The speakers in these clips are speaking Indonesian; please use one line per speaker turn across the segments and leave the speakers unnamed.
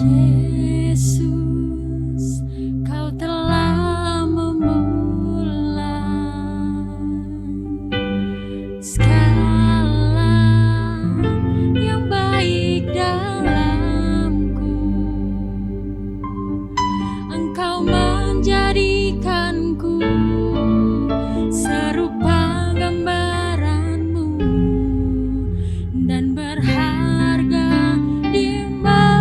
Yesus, Kau telah memulai segala yang baik dalamku. Engkau menjadikanku serupa gambaran-Mu dan berharga di mata-Mu.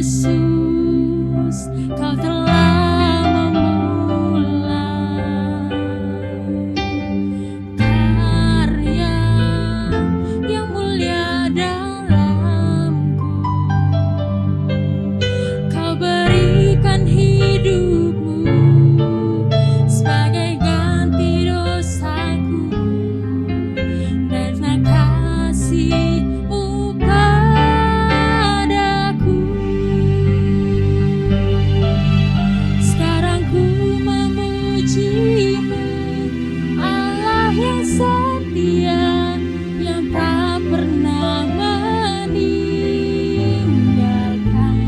Yesus, Kau telah memulai karya yang mulia dalamku. Kau berikan hidup-Mu sebagai ganti dosaku, dan kasih-Mu padaku. Sekarang ku memuji-Mu, Allah yang setia, yang tak pernah meninggalkan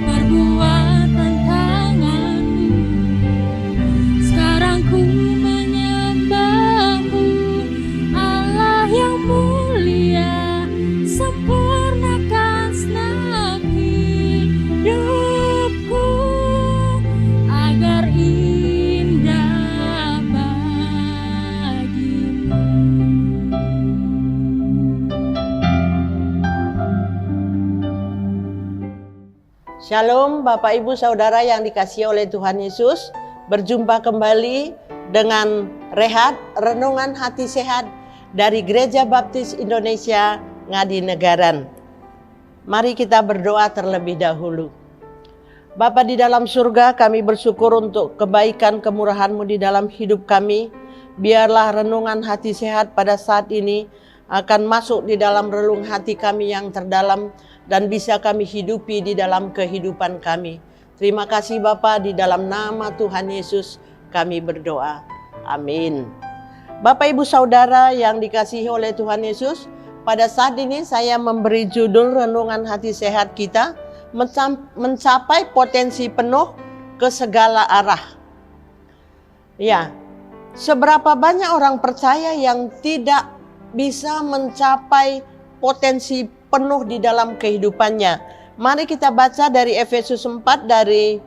perbuatan tangan-Mu. Sekarang ku menyembah-Mu, Allah yang mulia, sempurnakan senap hidupku agar indah bagi-Mu.
Shalom Bapak Ibu Saudara yang dikasihi oleh Tuhan Yesus. Berjumpa kembali dengan Rehat, Renungan Hati Sehat dari Gereja Baptis Indonesia Ngadinegara. Mari kita berdoa terlebih dahulu. Bapa di dalam surga, kami bersyukur untuk kebaikan kemurahan-Mu di dalam hidup kami. Biarlah renungan hati sehat pada saat ini akan masuk di dalam relung hati kami yang terdalam dan bisa kami hidupi di dalam kehidupan kami. Terima kasih Bapa, di dalam nama Tuhan Yesus kami berdoa. Amin. Bapak Ibu Saudara yang dikasihi oleh Tuhan Yesus, pada saat ini saya memberi judul renungan hati sehat kita, mencapai potensi penuh ke segala arah. Ya, seberapa banyak orang percaya yang tidak bisa mencapai potensi penuh di dalam kehidupannya. Mari kita baca dari Efesus 4 dari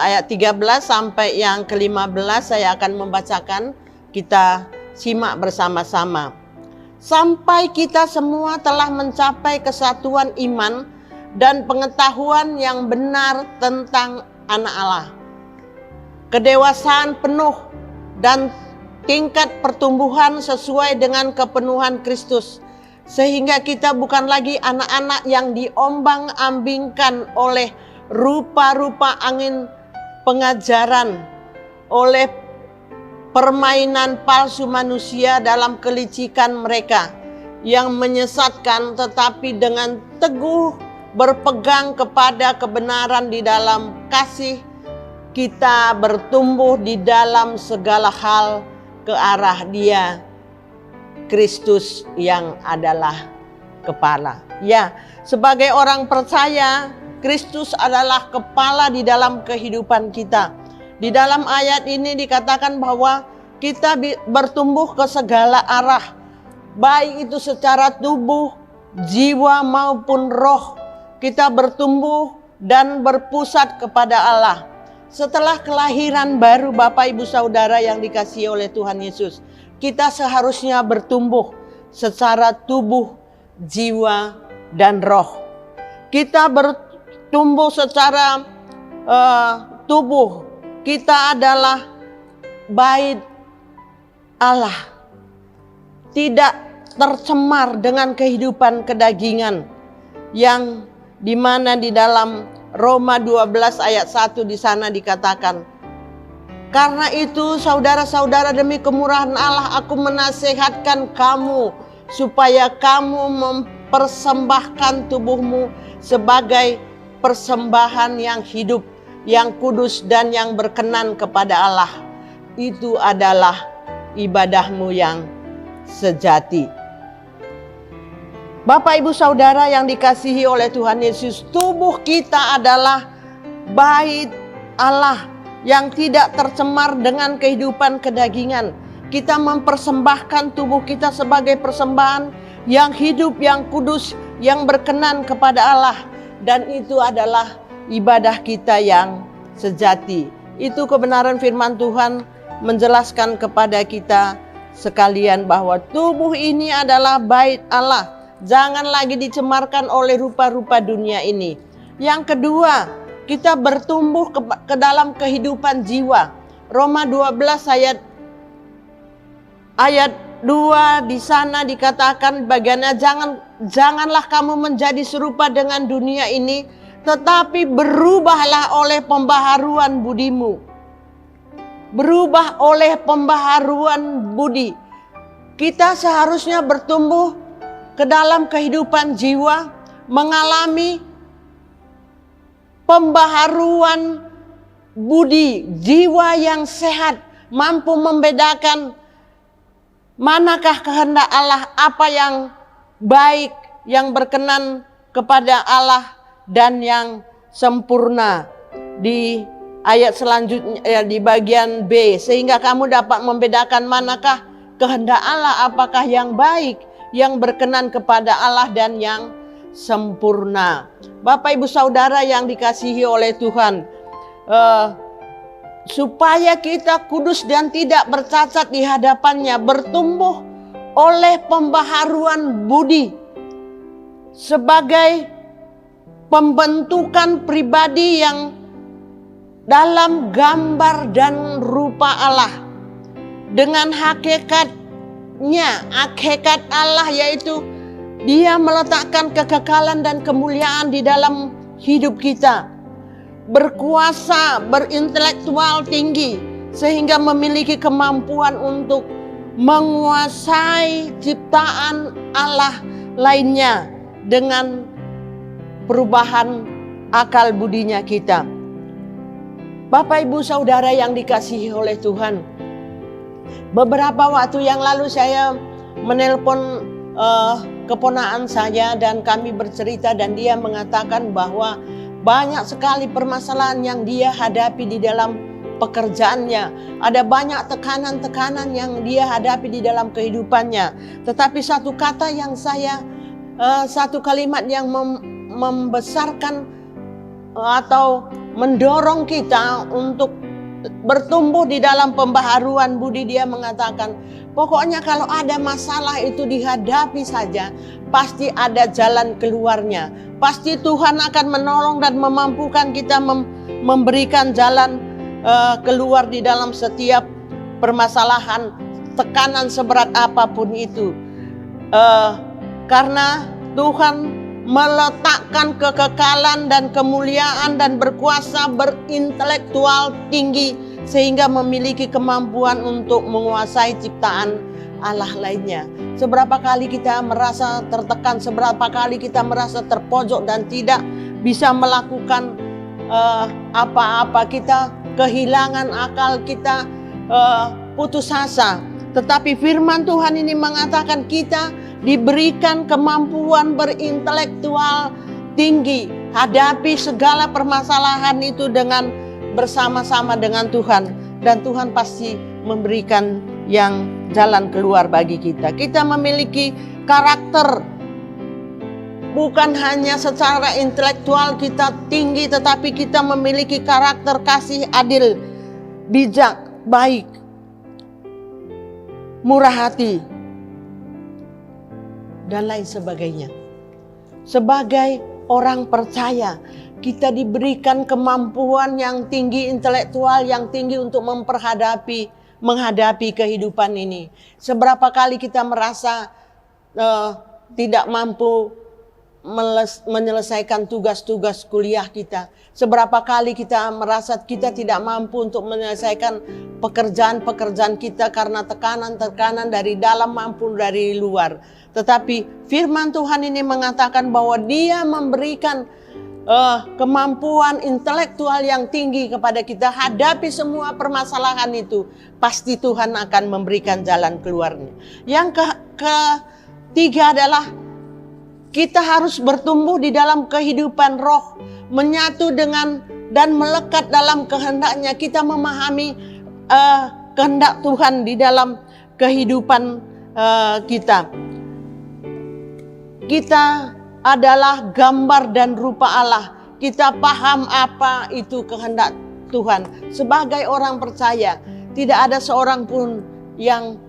ayat 13 sampai yang ke-15. Saya akan membacakan, kita simak bersama-sama. Sampai kita semua telah mencapai kesatuan iman dan pengetahuan yang benar tentang Anak Allah, kedewasaan penuh dan tingkat pertumbuhan sesuai dengan kepenuhan Kristus, sehingga kita bukan lagi anak-anak yang diombang-ambingkan oleh rupa-rupa angin pengajaran, oleh permainan palsu manusia dalam kelicikan mereka yang menyesatkan, tetapi dengan teguh berpegang kepada kebenaran di dalam kasih, kita bertumbuh di dalam segala hal ke arah Dia, Kristus yang adalah kepala. Ya, sebagai orang percaya, Kristus adalah kepala di dalam kehidupan kita. Di dalam ayat ini dikatakan bahwa kita bertumbuh ke segala arah, baik itu secara tubuh, jiwa maupun roh. Kita bertumbuh dan berpusat kepada Allah. Setelah kelahiran baru Bapak Ibu Saudara yang dikasihi oleh Tuhan Yesus, kita seharusnya bertumbuh secara tubuh, jiwa, dan roh. Kita bertumbuh secara tubuh. Kita adalah bait Allah, tidak tercemar dengan kehidupan kedagingan, yang dimana di dalam Roma 12 ayat 1 di sana dikatakan, karena itu saudara-saudara, demi kemurahan Allah aku menasihatkan kamu supaya kamu mempersembahkan tubuhmu sebagai persembahan yang hidup, yang kudus dan yang berkenan kepada Allah. Itu adalah ibadahmu yang sejati. Bapak Ibu Saudara yang dikasihi oleh Tuhan Yesus, tubuh kita adalah bait Allah yang tidak tercemar dengan kehidupan kedagingan. Kita mempersembahkan tubuh kita sebagai persembahan yang hidup, yang kudus, yang berkenan kepada Allah. Dan itu adalah ibadah kita yang sejati. Itu kebenaran firman Tuhan menjelaskan kepada kita sekalian bahwa tubuh ini adalah bait Allah. Jangan lagi dicemarkan oleh rupa-rupa dunia ini. Yang kedua, kita bertumbuh ke dalam kehidupan jiwa. Roma 12 ayat 2 di sana dikatakan bagiannya, janganlah kamu menjadi serupa dengan dunia ini, tetapi berubahlah oleh pembaharuan budimu. Berubah oleh pembaharuan budi. Kita seharusnya bertumbuh ke dalam kehidupan jiwa, mengalami pembaharuan budi, jiwa yang sehat, mampu membedakan manakah kehendak Allah, apa yang baik, yang berkenan kepada Allah, dan yang sempurna. Di ayat selanjutnya di bagian B, sehingga kamu dapat membedakan manakah kehendak Allah, apakah yang baik, yang berkenan kepada Allah, dan yang sempurna. Bapak Ibu Saudara yang dikasihi oleh Tuhan, supaya kita kudus dan tidak bercacat di hadapannya, bertumbuh oleh pembaharuan budi sebagai pembentukan pribadi yang dalam gambar dan rupa Allah, dengan hakikatnya, hakikat Allah yaitu Dia meletakkan kekekalan dan kemuliaan di dalam hidup kita, berkuasa, berintelektual tinggi, sehingga memiliki kemampuan untuk menguasai ciptaan Allah lainnya dengan perubahan akal budinya kita. Bapak Ibu Saudara yang dikasihi oleh Tuhan, beberapa waktu yang lalu saya menelpon keponakan saya dan kami bercerita, dan dia mengatakan bahwa banyak sekali permasalahan yang dia hadapi di dalam pekerjaannya. Ada banyak tekanan-tekanan yang dia hadapi di dalam kehidupannya. Tetapi satu kata yang satu kalimat yang membesarkan atau mendorong kita untuk bertumbuh di dalam pembaharuan budi, dia mengatakan, pokoknya kalau ada masalah itu dihadapi saja, pasti ada jalan keluarnya. Pasti Tuhan akan menolong dan memampukan kita memberikan jalan keluar di dalam setiap permasalahan, tekanan seberat apapun itu. Karena Tuhan meletakkan kekekalan dan kemuliaan dan berkuasa, berintelektual tinggi, sehingga memiliki kemampuan untuk menguasai ciptaan Allah lainnya. Seberapa kali kita merasa tertekan, seberapa kali kita merasa terpojok dan tidak bisa melakukan apa-apa, kita kehilangan akal, kita putus asa. Tetapi firman Tuhan ini mengatakan kita diberikan kemampuan berintelektual tinggi, hadapi segala permasalahan itu dengan bersama-sama dengan Tuhan, dan Tuhan pasti memberikan yang jalan keluar bagi kita. Kita memiliki karakter, bukan hanya secara intelektual kita tinggi, tetapi kita memiliki karakter kasih, adil, bijak, baik, murah hati, dan lain sebagainya. Sebagai orang percaya, kita diberikan kemampuan yang tinggi, intelektual yang tinggi untuk menghadapi kehidupan ini. Seberapa kali kita merasa tidak mampu menyelesaikan tugas-tugas kuliah kita. Seberapa kali kita merasa kita tidak mampu untuk menyelesaikan pekerjaan-pekerjaan kita karena tekanan-tekanan dari dalam maupun dari luar. Tetapi firman Tuhan ini mengatakan bahwa Dia memberikan kemampuan intelektual yang tinggi kepada kita, hadapi semua permasalahan itu, pasti Tuhan akan memberikan jalan keluarnya. Yang ketiga adalah kita harus bertumbuh di dalam kehidupan roh, menyatu dengan dan melekat dalam kehendaknya. Kita memahami kehendak Tuhan di dalam kehidupan kita. Kita adalah gambar dan rupa Allah. Kita paham apa itu kehendak Tuhan. Sebagai orang percaya, tidak ada seorang pun yang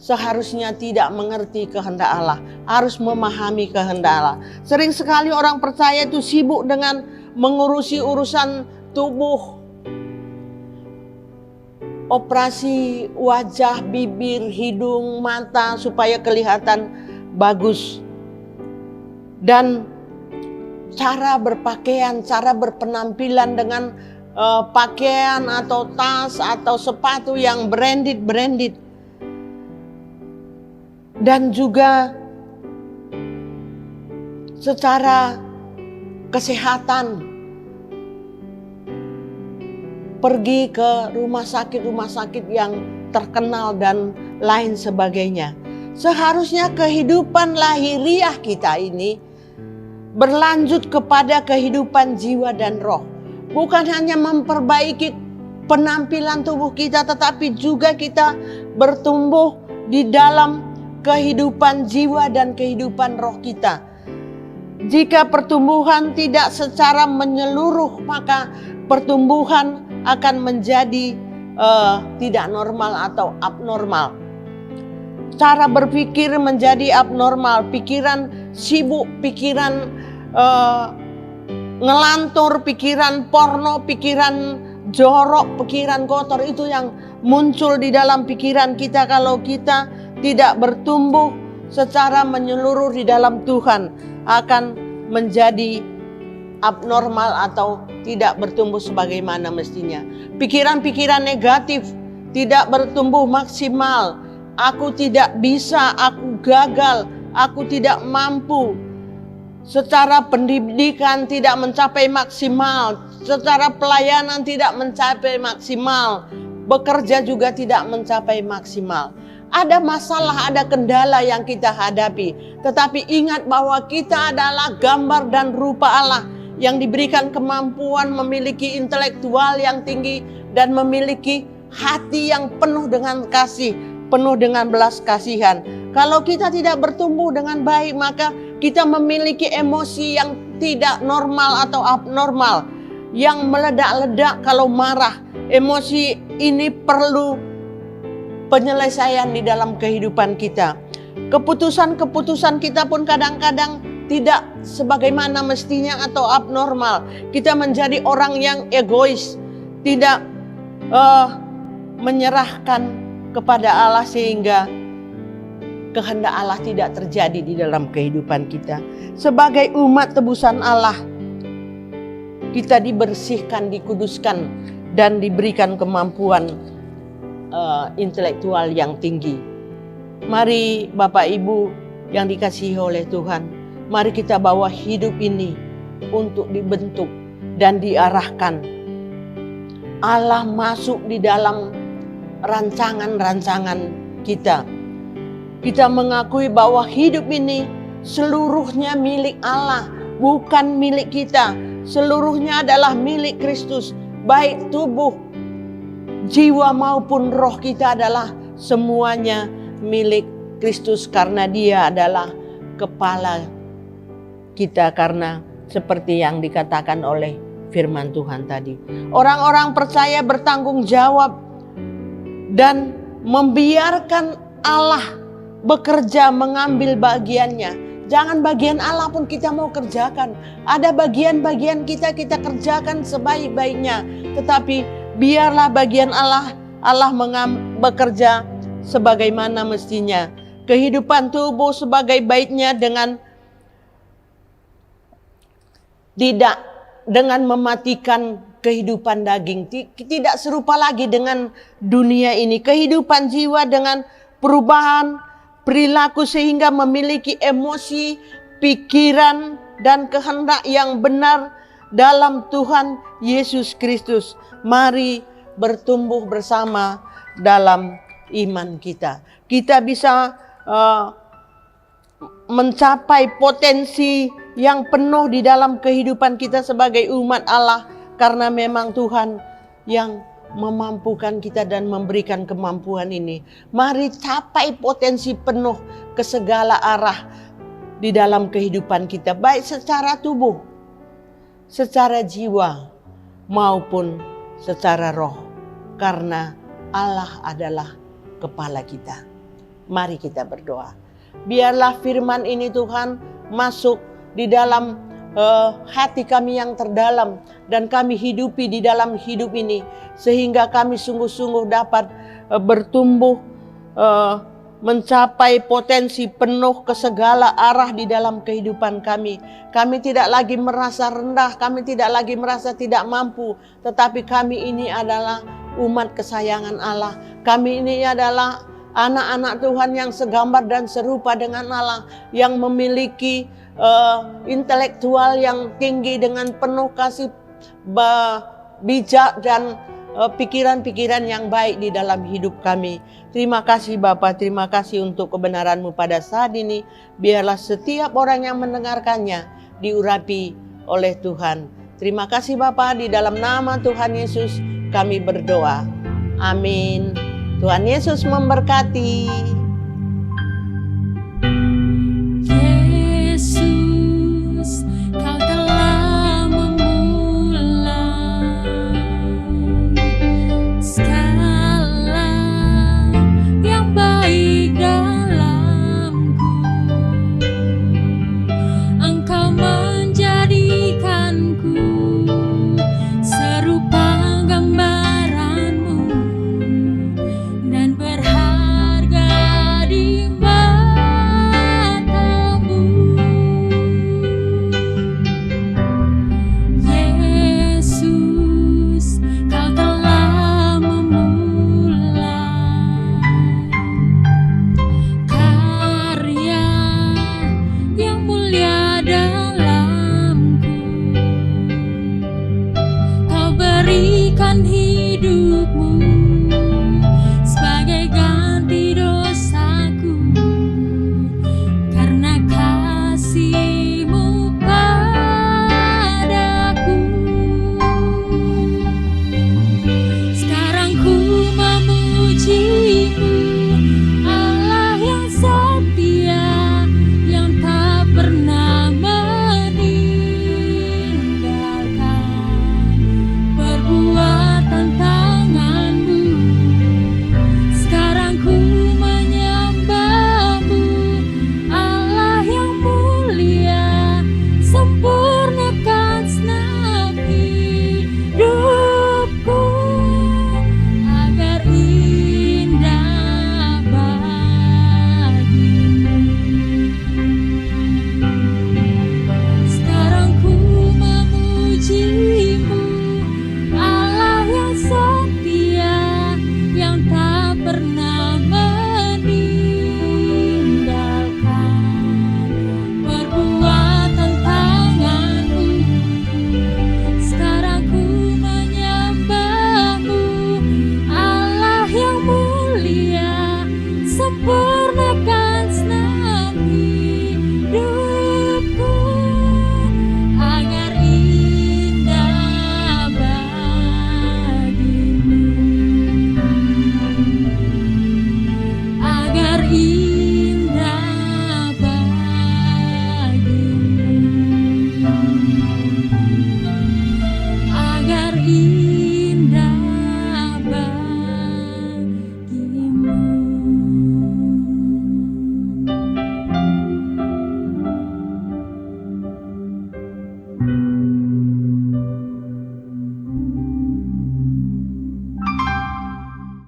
seharusnya tidak mengerti kehendak Allah, harus memahami kehendak Allah. Sering sekali orang percaya itu sibuk dengan mengurusi urusan tubuh, operasi wajah, bibir, hidung, mata supaya kelihatan bagus. Dan cara berpakaian, cara berpenampilan dengan pakaian atau tas atau sepatu yang branded. Dan juga secara kesehatan, pergi ke rumah sakit yang terkenal dan lain sebagainya. Seharusnya kehidupan lahiriah kita ini berlanjut kepada kehidupan jiwa dan roh. Bukan hanya memperbaiki penampilan tubuh kita, tetapi juga kita bertumbuh di dalam kehidupan jiwa dan kehidupan roh kita. Jika pertumbuhan tidak secara menyeluruh, maka pertumbuhan akan menjadi tidak normal atau abnormal. Cara berpikir menjadi abnormal, pikiran sibuk, pikiran ngelantur, pikiran porno, pikiran jorok, pikiran kotor, itu yang muncul di dalam pikiran kita kalau kita tidak bertumbuh secara menyeluruh di dalam Tuhan, akan menjadi abnormal atau tidak bertumbuh sebagaimana mestinya. Pikiran-pikiran negatif tidak bertumbuh maksimal. Aku tidak bisa, aku gagal, aku tidak mampu. Secara pendidikan tidak mencapai maksimal, secara pelayanan tidak mencapai maksimal, bekerja juga tidak mencapai maksimal. Ada masalah, ada kendala yang kita hadapi. Tetapi ingat bahwa kita adalah gambar dan rupa Allah yang diberikan kemampuan memiliki intelektual yang tinggi dan memiliki hati yang penuh dengan kasih, penuh dengan belas kasihan. Kalau kita tidak bertumbuh dengan baik, maka kita memiliki emosi yang tidak normal atau abnormal, yang meledak-ledak kalau marah. Emosi ini perlu penyelesaian di dalam kehidupan kita. Keputusan-keputusan kita pun kadang-kadang tidak sebagaimana mestinya atau abnormal. Kita menjadi orang yang egois, tidak menyerahkan kepada Allah sehingga kehendak Allah tidak terjadi di dalam kehidupan kita. Sebagai umat tebusan Allah, kita dibersihkan, dikuduskan, dan diberikan kemampuan intelektual yang tinggi. Mari Bapak Ibu yang dikasihi oleh Tuhan, mari kita bawa hidup ini untuk dibentuk dan diarahkan. Allah masuk di dalam rancangan-rancangan kita. Kita mengakui bahwa hidup ini seluruhnya milik Allah, bukan milik kita. Seluruhnya adalah milik Kristus, baik tubuh, jiwa maupun roh kita adalah semuanya milik Kristus, karena Dia adalah kepala kita, karena seperti yang dikatakan oleh firman Tuhan tadi. Orang-orang percaya bertanggung jawab dan membiarkan Allah bekerja, mengambil bagiannya. Jangan bagian Allah pun kita mau kerjakan. Ada bagian-bagian kita kerjakan sebaik-baiknya. Tetapi biarlah bagian Allah bekerja sebagaimana mestinya. Kehidupan tubuh sebagai baiknya tidak dengan mematikan kehidupan daging. Tidak serupa lagi dengan dunia ini. Kehidupan jiwa dengan perubahan perilaku sehingga memiliki emosi, pikiran, dan kehendak yang benar dalam Tuhan Yesus Kristus. Mari bertumbuh bersama dalam iman kita. Kita bisa mencapai potensi yang penuh di dalam kehidupan kita sebagai umat Allah, karena memang Tuhan yang memampukan kita dan memberikan kemampuan ini. Mari capai potensi penuh ke segala arah di dalam kehidupan kita, baik secara tubuh, secara jiwa, maupun secara roh, karena Allah adalah kepala kita. Mari kita berdoa. Biarlah firman ini Tuhan masuk di dalam hati kami yang terdalam, dan kami hidupi di dalam hidup ini, sehingga kami sungguh-sungguh dapat bertumbuh, mencapai potensi penuh ke segala arah di dalam kehidupan kami. Kami tidak lagi merasa rendah, kami tidak lagi merasa tidak mampu, tetapi kami ini adalah umat kesayangan Allah. Kami ini adalah anak-anak Tuhan yang segambar dan serupa dengan Allah, yang memiliki intelektual yang tinggi dengan penuh kasih bijak dan pikiran-pikiran yang baik di dalam hidup kami. Terima kasih Bapa, terima kasih untuk kebenaran-Mu pada saat ini. Biarlah setiap orang yang mendengarkannya diurapi oleh Tuhan. Terima kasih Bapa, di dalam nama Tuhan Yesus kami berdoa. Amin. Tuhan Yesus memberkati.